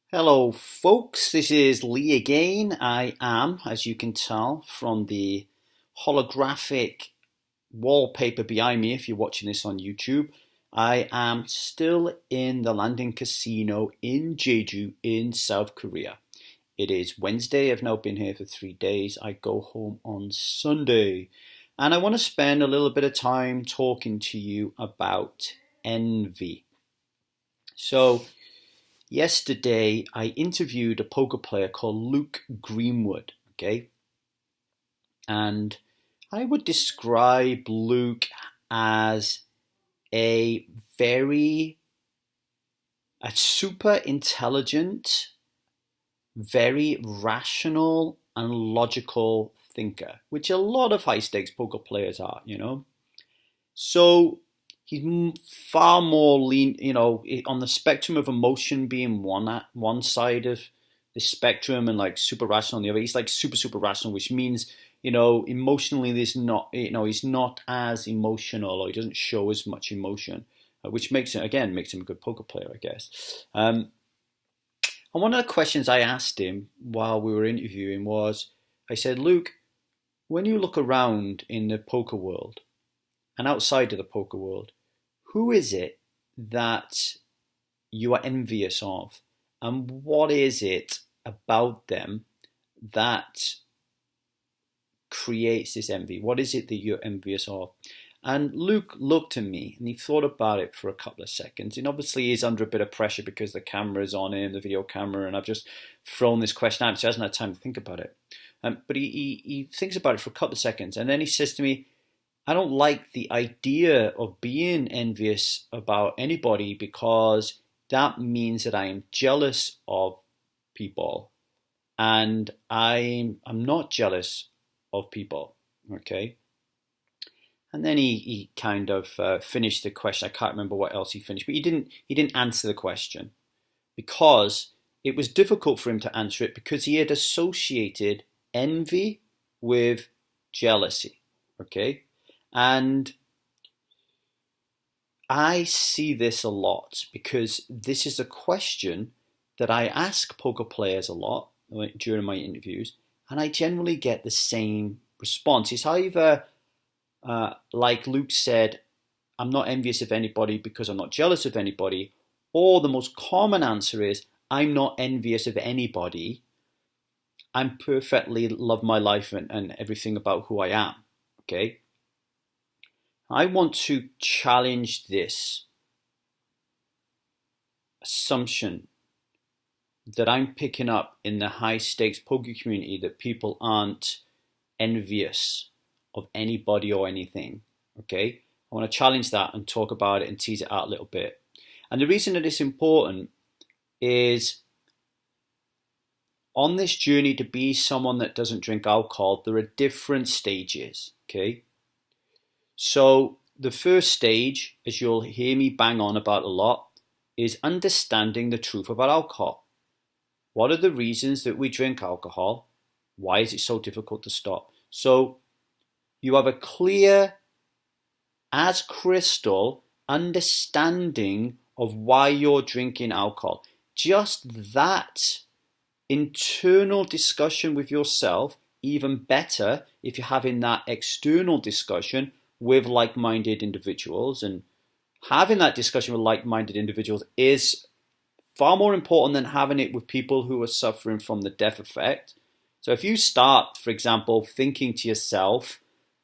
Hello, folks. This is Lee again. I am, as you can tell from the holographic wallpaper behind me, if you're watching this on YouTube, I am still in the Landing Casino in Jeju in South Korea. It is Wednesday. I've now been here for 3 days. I go home on Sunday. And I want to spend a little bit of time talking to you about envy. So, yesterday, I interviewed a poker player called Luke Greenwood, okay? And I would describe Luke as a very, a super intelligent, very rational and logical thinker, which a lot of high stakes poker players are. So he's far more on the spectrum of emotion being one side of the spectrum and like super rational on the other. He's like super rational, which means emotionally there's not he's not as emotional, or he doesn't show as much emotion, which makes him a good poker player, I guess. And one of the questions I asked him while we were interviewing was, I said, Luke, when you look around in the poker world and outside of the poker world, who is it that you are envious of? And what is it about them that creates this envy? What is it that you're envious of? And Luke looked at me and he thought about it for a couple of seconds. And obviously he's under a bit of pressure because the camera is on him, the video camera, and I've just thrown this question out, so he hasn't had time to think about it. But he thinks about it for a couple of seconds, and then he says to me, I don't like the idea of being envious about anybody because that means that I am jealous of people, and I'm not jealous of people. Okay. And then he kind of finished the question. I can't remember what else he finished, but he didn't answer the question because it was difficult for him to answer it because he had associated envy with jealousy. Okay. And I see this a lot because this is a question that I ask poker players a lot during my interviews, and I generally get the same response. It's either, like Luke said, I'm not envious of anybody because I'm not jealous of anybody, or the most common answer is, I'm not envious of anybody. I'm perfectly love my life and everything about who I am. Okay. I want to challenge this assumption that I'm picking up in the high stakes poker community that people aren't envious of anybody or anything. Okay? I want to challenge that and talk about it and tease it out a little bit. And the reason that it's important is on this journey to be someone that doesn't drink alcohol, there are different stages. Okay? So the first stage, as you'll hear me bang on about a lot, is understanding the truth about alcohol. What are the reasons that we drink alcohol? Why is it so difficult to stop? So you have a clear, as crystal, understanding of why you're drinking alcohol. Just that internal discussion with yourself, even better if you're having that external discussion with like-minded individuals, and having that discussion with like-minded individuals is far more important than having it with people who are suffering from the death effect. So if you start, for example, thinking to yourself,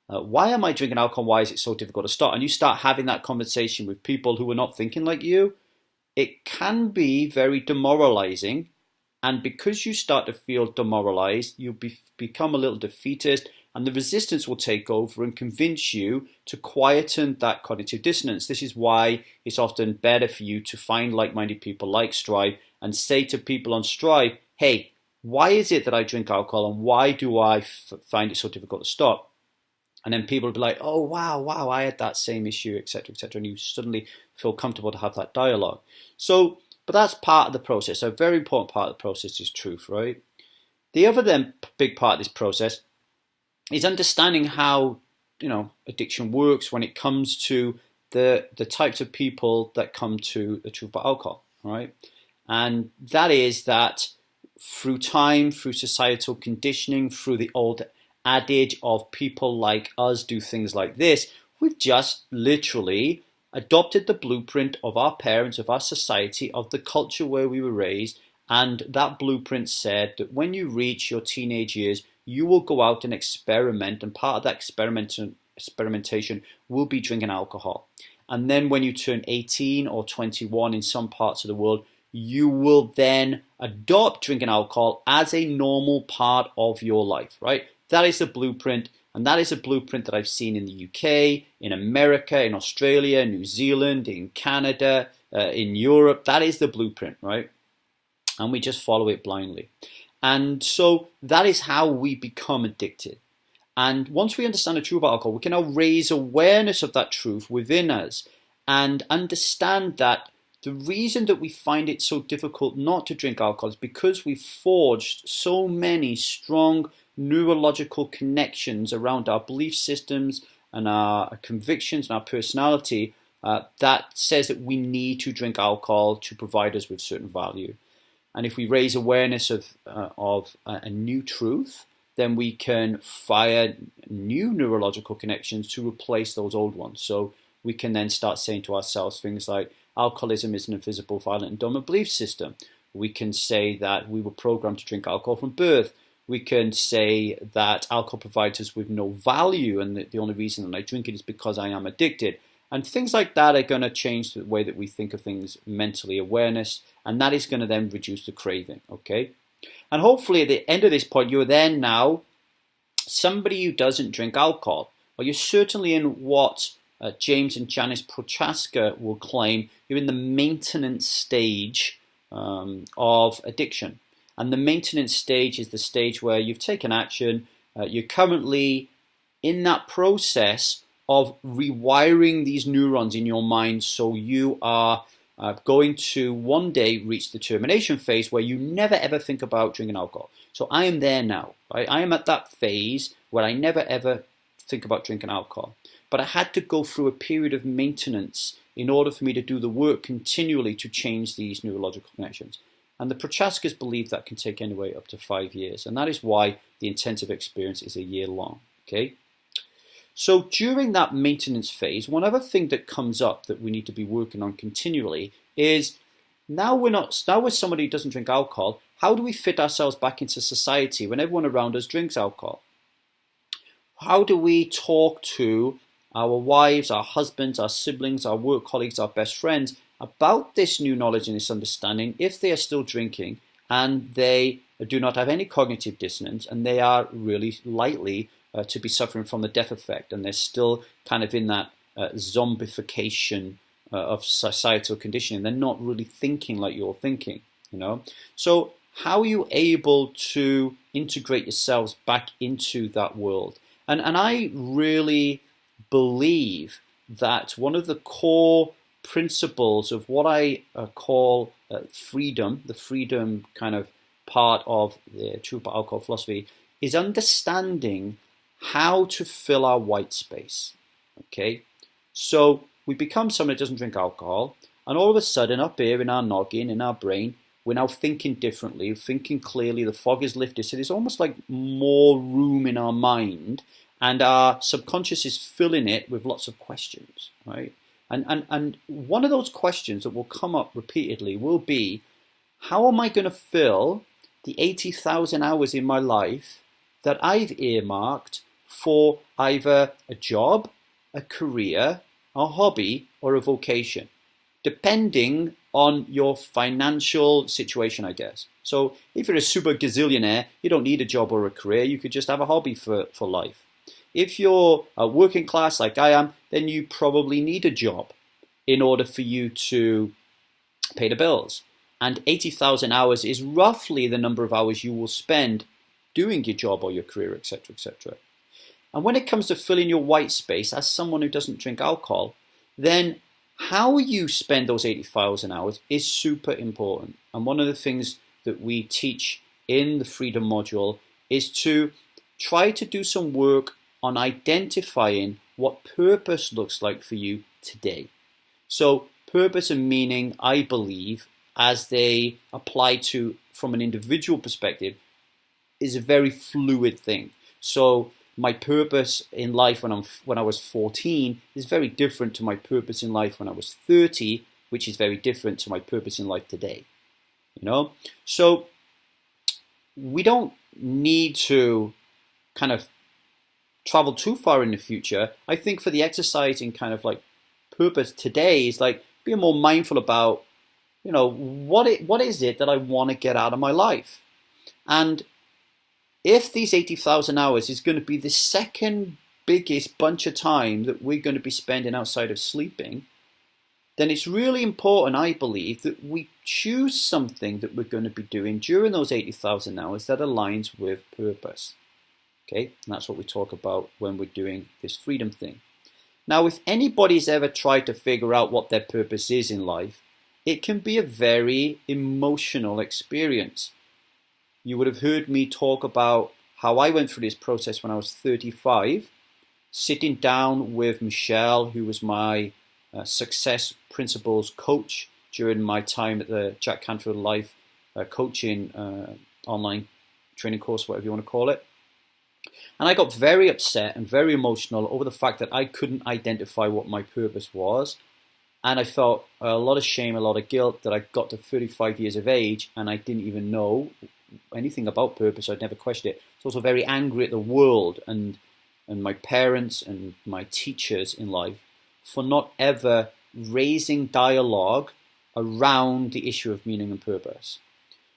why am I drinking alcohol? Why is it so difficult to stop? And you start having that conversation with people who are not thinking like you, it can be very demoralizing. And because you start to feel demoralized, you become a little defeatist, and the resistance will take over and convince you to quieten that cognitive dissonance. This is why it's often better for you to find like-minded people like Strive and say to people on Strive, hey, why is it that I drink alcohol and why do I find it so difficult to stop? And then people will be like, oh, wow, I had that same issue, etc., etc. And you suddenly feel comfortable to have that dialogue. So, but that's part of the process. A very important part of the process is truth, right? The other then big part of this process is understanding how addiction works when it comes to the types of people that come to the truth about alcohol, right? And that is that through time, through societal conditioning, through the old adage of people like us do things like this, we've just literally adopted the blueprint of our parents, of our society, of the culture where we were raised. And that blueprint said that when you reach your teenage years, you will go out and experiment. And part of that experimentation will be drinking alcohol. And then when you turn 18 or 21 in some parts of the world, you will then adopt drinking alcohol as a normal part of your life, right? That is the blueprint, and that is a blueprint that I've seen in the UK, in America, in Australia, New Zealand, in Canada, in Europe. That is the blueprint, right? And we just follow it blindly. And so that is how we become addicted. And once we understand the truth about alcohol, we can now raise awareness of that truth within us and understand that the reason that we find it so difficult not to drink alcohol is because we've forged so many strong neurological connections around our belief systems and our convictions and our personality that says that we need to drink alcohol to provide us with certain value. And if we raise awareness of a new truth, then we can fire new neurological connections to replace those old ones. So we can then start saying to ourselves things like, alcoholism is an invisible, violent, and dominant belief system. We can say that we were programmed to drink alcohol from birth. We can say that alcohol provides us with no value, and the only reason that I drink it is because I am addicted. And things like that are going to change the way that we think of things mentally, awareness, and that is going to then reduce the craving, okay? And hopefully at the end of this point, you're then now somebody who doesn't drink alcohol, or you're certainly in what James and Janice Prochaska will claim, you're in the maintenance stage of addiction. And the maintenance stage is the stage where you've taken action, you're currently in that process of rewiring these neurons in your mind so you are going to one day reach the termination phase where you never ever think about drinking alcohol. So I am there now, right? I am at that phase where I never ever think about drinking alcohol. But I had to go through a period of maintenance in order for me to do the work continually to change these neurological connections. And the Prochaskas believe that can take anywhere up to 5 years. And that is why the intensive experience is a year long, okay? So during that maintenance phase, one other thing that comes up that we need to be working on continually is now we're somebody who doesn't drink alcohol, how do we fit ourselves back into society when everyone around us drinks alcohol? How do we talk to our wives, our husbands, our siblings, our work colleagues, our best friends about this new knowledge and this understanding if they are still drinking and they do not have any cognitive dissonance and they are really likely to be suffering from the death effect and they're still kind of in that zombification of societal conditioning. They're not really thinking like you're thinking, you know. So how are you able to integrate yourselves back into that world? And I really believe that one of the core principles of what I call freedom, the freedom kind of part of the true alcohol philosophy, is understanding how to fill our white space, okay? So we become someone that doesn't drink alcohol, and all of a sudden up here in our noggin, in our brain, we're now thinking differently, thinking clearly, the fog is lifted, so there's almost like more room in our mind, and our subconscious is filling it with lots of questions, right? And one of those questions that will come up repeatedly will be, how am I going to fill the 80,000 hours in my life that I've earmarked for either a job, a career, a hobby, or a vocation, depending on your financial situation, I guess. So if you're a super gazillionaire, you don't need a job or a career. You could just have a hobby for life. If you're a working class like I am, then you probably need a job in order for you to pay the bills. And 80,000 hours is roughly the number of hours you will spend doing your job or your career, etc., etc. And when it comes to filling your white space as someone who doesn't drink alcohol, then how you spend those 80,000 hours is super important. And one of the things that we teach in the Freedom module is to try to do some work on identifying what purpose looks like for you today. So purpose and meaning, I believe, as they apply to from an individual perspective is a very fluid thing. So my purpose in life when I was 14 is very different to my purpose in life when I was 30, which is very different to my purpose in life today. You know, so we don't need to kind of travel too far in the future. I think for the exercising kind of like purpose today is like being more mindful about, you know, what is it that I want to get out of my life. And if these 80,000 hours is going to be the second biggest bunch of time that we're going to be spending outside of sleeping, then it's really important, I believe, that we choose something that we're going to be doing during those 80,000 hours that aligns with purpose. Okay, and that's what we talk about when we're doing this freedom thing. Now, if anybody's ever tried to figure out what their purpose is in life, it can be a very emotional experience. You would have heard me talk about how I went through this process when I was 35, sitting down with Michelle, who was my success principles coach during my time at the Jack Canfield Life coaching online training course, whatever you want to call it. And I got very upset and very emotional over the fact that I couldn't identify what my purpose was. And I felt a lot of shame, a lot of guilt that I got to 35 years of age and I didn't even know anything about purpose. I'd never questioned it. I was also very angry at the world and my parents and my teachers in life for not ever raising dialogue around the issue of meaning and purpose.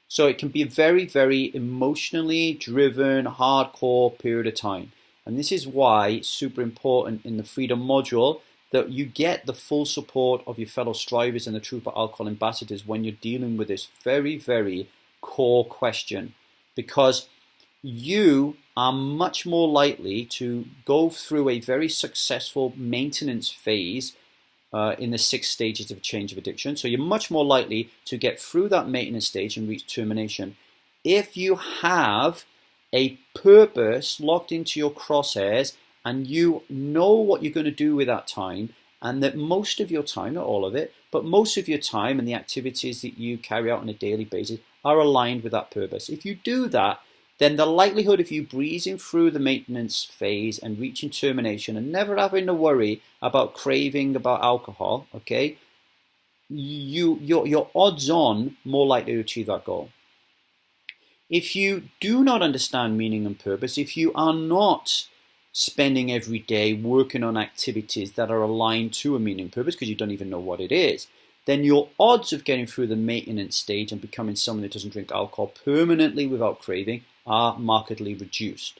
So it can be a very, very emotionally driven, hardcore period of time. And this is why it's super important in the Freedom module that you get the full support of your fellow strivers and the Truth About Alcohol ambassadors when you're dealing with this very, very core question. Because you are much more likely to go through a very successful maintenance phase in the 6 stages of change of addiction. So you're much more likely to get through that maintenance stage and reach termination if you have a purpose locked into your crosshairs and you know what you're going to do with that time, and that most of your time, not all of it, but most of your time and the activities that you carry out on a daily basis are aligned with that purpose. If you do that, then the likelihood of you breezing through the maintenance phase and reaching termination and never having to worry about craving about alcohol, okay, you're odds on more likely to achieve that goal. If you do not understand meaning and purpose, if you are not spending every day working on activities that are aligned to a meaning and purpose because you don't even know what it is, then your odds of getting through the maintenance stage and becoming someone that doesn't drink alcohol permanently without craving are markedly reduced,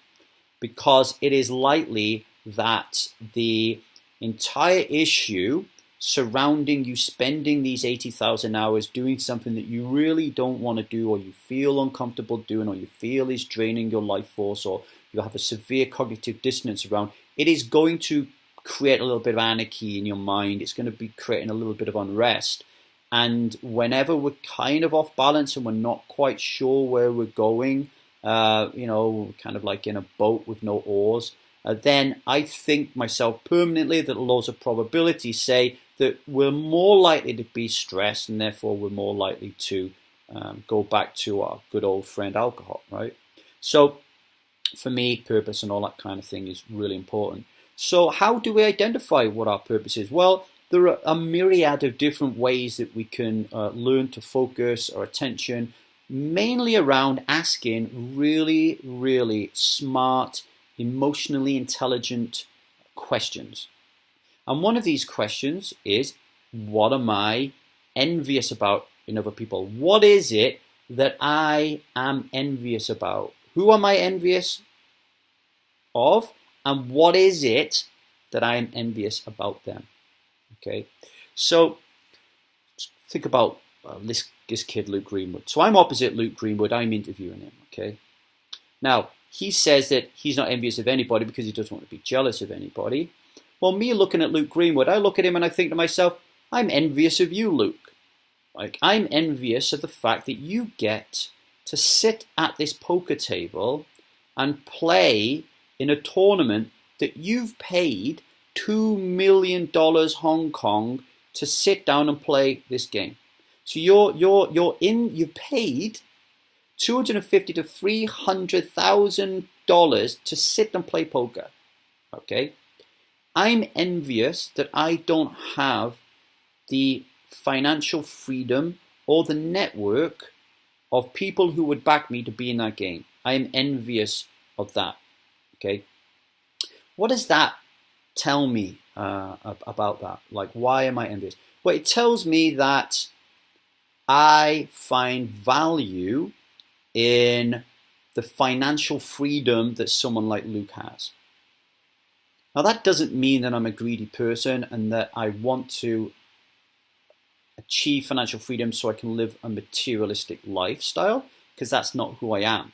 because it is likely that the entire issue surrounding you spending these 80,000 hours doing something that you really don't want to do, or you feel uncomfortable doing, or you feel is draining your life force, or you have a severe cognitive dissonance around, it is going to create a little bit of anarchy in your mind. It's going to be creating a little bit of unrest. And whenever we're kind of off balance and we're not quite sure where we're going, kind of like in a boat with no oars, then I think myself permanently that the laws of probability say that we're more likely to be stressed, and therefore we're more likely to go back to our good old friend alcohol, right? So for me, purpose and all that kind of thing is really important. So how do we identify what our purpose is? Well, there are a myriad of different ways that we can learn to focus our attention, mainly around asking really, really smart, emotionally intelligent questions. And one of these questions is, what am I envious about in other people? What is it that I am envious about? Who am I envious of? And what is it that I am envious about them? Okay, so think about this kid, Luke Greenwood. So I'm opposite Luke Greenwood. I'm interviewing him, okay? Now, he says that he's not envious of anybody because he doesn't want to be jealous of anybody. Well, me looking at Luke Greenwood, I look at him and I think to myself, I'm envious of you, Luke. Like, I'm envious of the fact that you get to sit at this poker table and play in a tournament that you've paid $2 million Hong Kong to sit down and play this game. So you paid $250 to $300,000 to sit and play poker. Okay, I'm envious that I don't have the financial freedom or the network of people who would back me to be in that game. I am envious of that. Okay, what does that tell me about that? Like, why am I envious? Well, it tells me that I find value in the financial freedom that someone like Luke has. Now, that doesn't mean that I'm a greedy person and that I want to achieve financial freedom so I can live a materialistic lifestyle, because that's not who I am.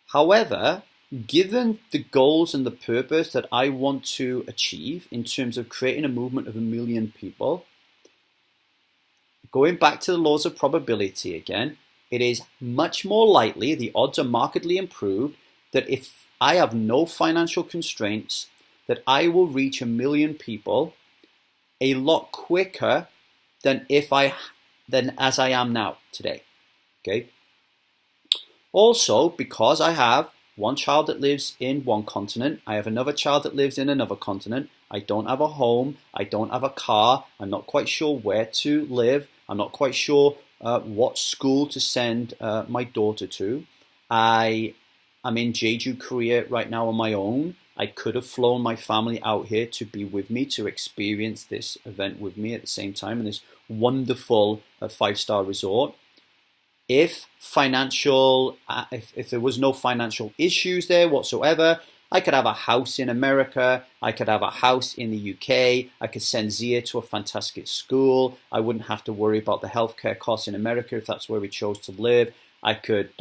However, given the goals and the purpose that I want to achieve in terms of creating a movement of 1 million people, going back to the laws of probability again, it is much more likely, the odds are markedly improved, that if I have no financial constraints, that I will reach 1 million people a lot quicker than as I am now today. Okay. Also, because I have one child that lives in one continent, I have another child that lives in another continent. I don't have a home. I don't have a car. I'm not quite sure where to live. I'm not quite sure what school to send my daughter to. I am in Jeju, Korea right now on my own. I could have flown my family out here to be with me, to experience this event with me at the same time in this wonderful 5-star resort. If there was no financial issues there whatsoever, I could have a house in America. I could have a house in the UK. I could send Zia to a fantastic school. I wouldn't have to worry about the healthcare costs in America if that's where we chose to live. I could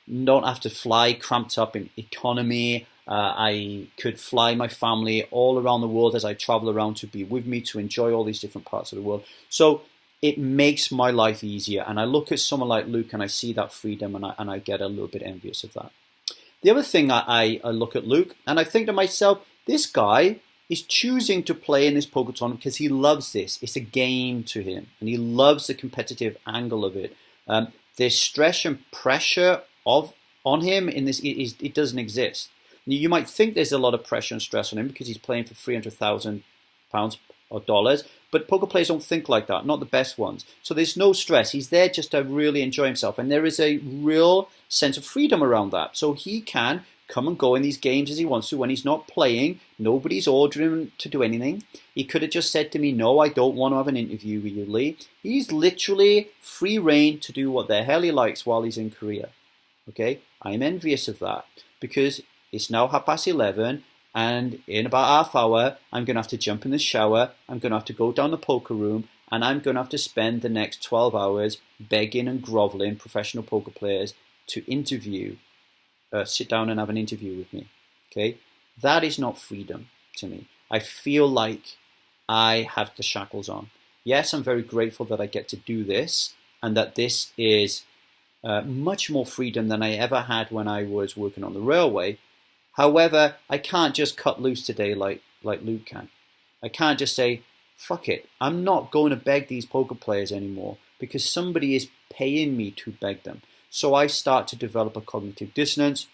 not have to fly cramped up in economy. I could fly my family all around the world as I travel around to be with me, to enjoy all these different parts of the world. So it makes my life easier. And I look at someone like Luke and I see that freedom, and I get a little bit envious of that. The other thing I look at Luke and I think to myself, this guy is choosing to play in this poker tournament because he loves this. It's a game to him and he loves the competitive angle of it. There's stress and pressure on him in this. It doesn't exist. You might think there's a lot of pressure and stress on him because he's playing for £300,000 or dollars, but poker players don't think like that, not the best ones. So there's no stress. He's there just to really enjoy himself, and there is a real sense of freedom around that. So he can come and go in these games as he wants to. When he's not playing, nobody's ordering him to do anything. He could have just said to me, no, I don't want to have an interview with you, Lee. He's literally free reign to do what the hell he likes while he's in Korea. Okay, I'm envious of that because it's now 11:30, and in about half hour, I'm going to have to jump in the shower. I'm going to have to go down the poker room, and I'm going to have to spend the next 12 hours begging and groveling professional poker players to sit down and have an interview with me. Okay, that is not freedom to me. I feel like I have the shackles on. Yes, I'm very grateful that I get to do this, and that this is much more freedom than I ever had when I was working on the railway. However, I can't just cut loose today like Luke can. I can't just say, fuck it, I'm not going to beg these poker players anymore because somebody is paying me to beg them. So I start to develop a cognitive dissonance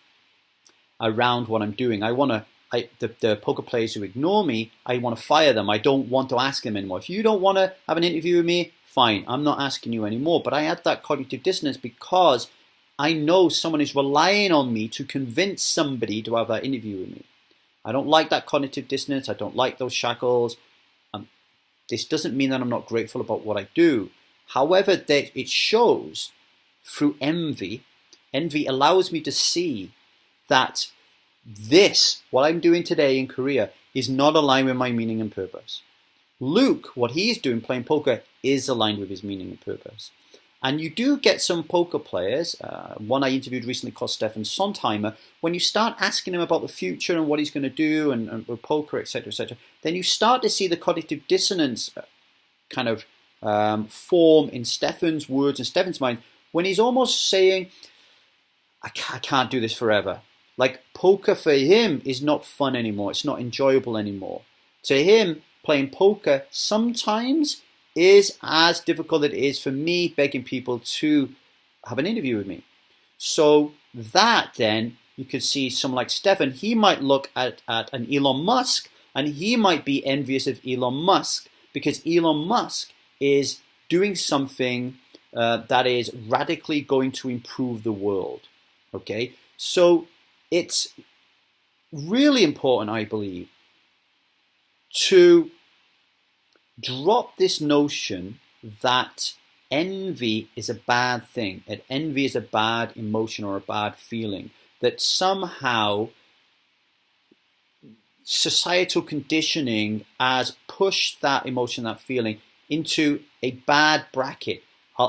around what I'm doing. The poker players who ignore me, I want to fire them. I don't want to ask them anymore. If you don't want to have an interview with me, fine, I'm not asking you anymore. But I had that cognitive dissonance because I know someone is relying on me to convince somebody to have that interview with me. I don't like that cognitive dissonance. I don't like those shackles. This doesn't mean that I'm not grateful about what I do. However, it shows through envy. Envy allows me to see that what I'm doing today in Korea, is not aligned with my meaning and purpose. Luke, what he's doing playing poker, is aligned with his meaning and purpose. And you do get some poker players, one I interviewed recently called Stefan Sontheimer, when you start asking him about the future and what he's going to do and with poker, etc., then you start to see the cognitive dissonance kind of form in Stefan's words and Stefan's mind when he's almost saying, I can't do this forever. Like poker for him is not fun anymore. It's not enjoyable anymore. To him, playing poker sometimes is as difficult as it is for me begging people to have an interview with me. So that then, you could see someone like Stefan, he might look at an Elon Musk and he might be envious of Elon Musk because Elon Musk is doing something that is radically going to improve the world. Okay, so it's really important, I believe, to drop this notion that envy is a bad thing, that envy is a bad emotion or a bad feeling, that somehow societal conditioning has pushed that emotion, that feeling, into a bad bracket,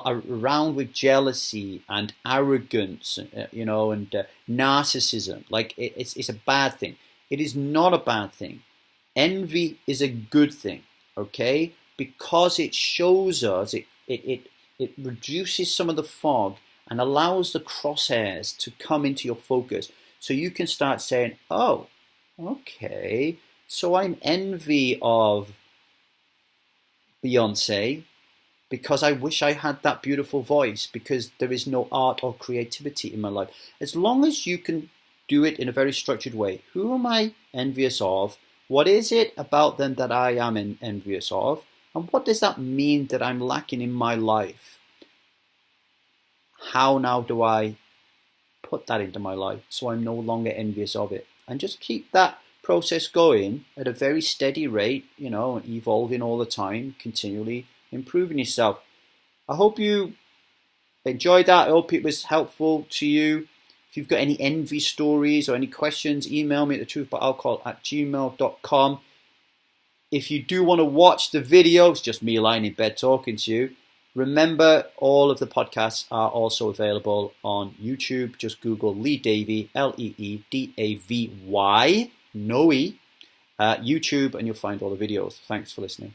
around with jealousy and arrogance, and narcissism. Like it's a bad thing. It is not a bad thing. Envy is a good thing, okay? Because it shows us, it reduces some of the fog and allows the crosshairs to come into your focus. So you can start saying, oh, okay, so I'm envy of Beyonce because I wish I had that beautiful voice, because there is no art or creativity in my life. As long as you can do it in a very structured way. Who am I envious of? What is it about them that I am envious of? And what does that mean that I'm lacking in my life? How now do I put that into my life so I'm no longer envious of it? And just keep that process going at a very steady rate, evolving all the time, continually improving yourself. I hope you enjoyed that. I hope it was helpful to you. If you've got any envy stories or any questions, email me at thetruthaboutalcohol@gmail.com. If you do want to watch the video, it's just me lying in bed talking to you. Remember, all of the podcasts are also available on YouTube. Just Google Lee Davy, Leedavy, no E, YouTube, and you'll find all the videos. Thanks for listening.